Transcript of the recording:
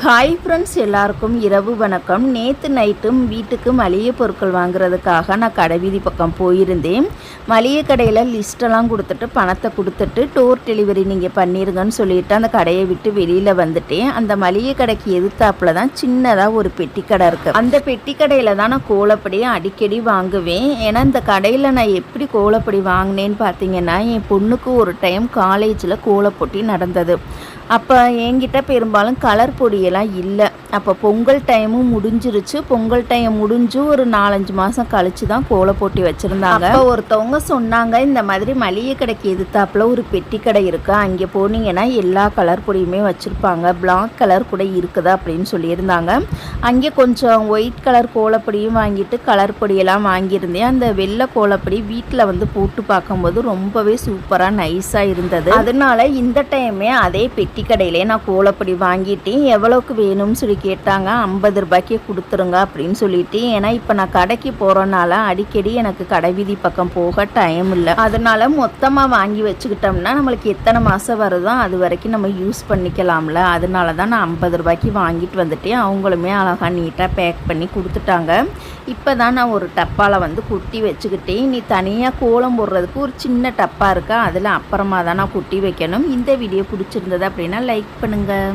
Hi friends, எல்லாருக்கும் இரவு வணக்கம். நேற்று நைட்டும் வீட்டுக்கு மளிகை பொருட்கள் வாங்குறதுக்காக நான் கடைவீதி பக்கம் போயிருந்தேன். மளிகை கடையில் லிஸ்ட்டெல்லாம் கொடுத்துட்டு பணத்தை கொடுத்துட்டு டோர் டெலிவரி நீங்கள் பண்ணிடுங்கன்னு சொல்லிட்டு அந்த கடையை விட்டு வெளியில் வந்துட்டேன். அந்த மளிகை கடைக்கு எதிர்த்தாப்புல தான் சின்னதாக ஒரு பெட்டி கடை இருக்குது. அந்த பெட்டி கடையில் தான் நான் கோலப்பொடி அடிக்கடி வாங்குவேன். ஏன்னா இந்த கடையில் நான் எப்படி கோலப்பொடி வாங்கினேன்னு பார்த்தீங்கன்னா, என் பொண்ணுக்கு ஒரு டைம் காலேஜில் கோலப்போட்டி நடந்தது. அப்போ என்கிட்ட பெரும்பாலும் கலர் பொடியெல்லாம் இல்லை. அப்போ பொங்கல் டைமும் முடிஞ்சிருச்சு. பொங்கல் டைம் முடிஞ்சு ஒரு 4-5 மாதம் கழிச்சு தான் கோலப்போட்டி வச்சுருந்தாங்க. அப்போ ஒருத்தவங்க சொன்னாங்க, இந்த மாதிரி மளிகை கடைக்கு எதிர்த்தாப்புல ஒரு பெட்டி கடை இருக்குது, அங்கே போனீங்கன்னா எல்லா கலர் பொடியுமே வச்சுருப்பாங்க, பிளாக் கலர் கூட இருக்குதா அப்படின்னு சொல்லியிருந்தாங்க. அங்கே கொஞ்சம் ஒயிட் கலர் கோலப்பொடியும் வாங்கிட்டு கலர் பொடியெல்லாம் வாங்கியிருந்தேன். அந்த வெள்ளை கோலப்பொடி வீட்டில் வந்து போட்டு பார்க்கும்போது ரொம்பவே சூப்பராக நைஸாக இருந்தது. அதனால இந்த டைமே அதே பெட்டி கடையிலே நான் கோலப்பொடி வாங்கிட்டேன். எவ்வளோக்கு வேணும்னு சொல்லி கேட்டாங்க. 50 ரூபாய்க்கே கொடுத்துருங்க அப்படின்னு சொல்லிட்டு. ஏன்னா இப்போ நான் கடைக்கு போகிறனால அடிக்கடி எனக்கு கடைவீதி பக்கம் போக டைம் இல்லை. அதனால மொத்தமாக வாங்கி வச்சுக்கிட்டோம்னா நம்மளுக்கு எத்தனை மாதம் வருதோ அது வரைக்கும் நம்ம யூஸ் பண்ணிக்கலாம்ல. அதனால தான் நான் 50 ரூபாய்க்கு வாங்கிட்டு வந்துட்டேன். அவங்களுமே அழகாக நீட்டாக பேக் பண்ணி கொடுத்துட்டாங்க. இப்போ தான் நான் ஒரு டப்பாவில் வந்து குட்டி வச்சுக்கிட்டேன். நீ தனியாக கோலம் போடுறதுக்கு ஒரு சின்ன டப்பா இருக்கா, அதில் அப்புறமா தான் நான் குட்டி வைக்கணும். இந்த வீடியோ பிடிச்சிருந்தது அப்படின்னா லைக் பண்ணுங்கள்.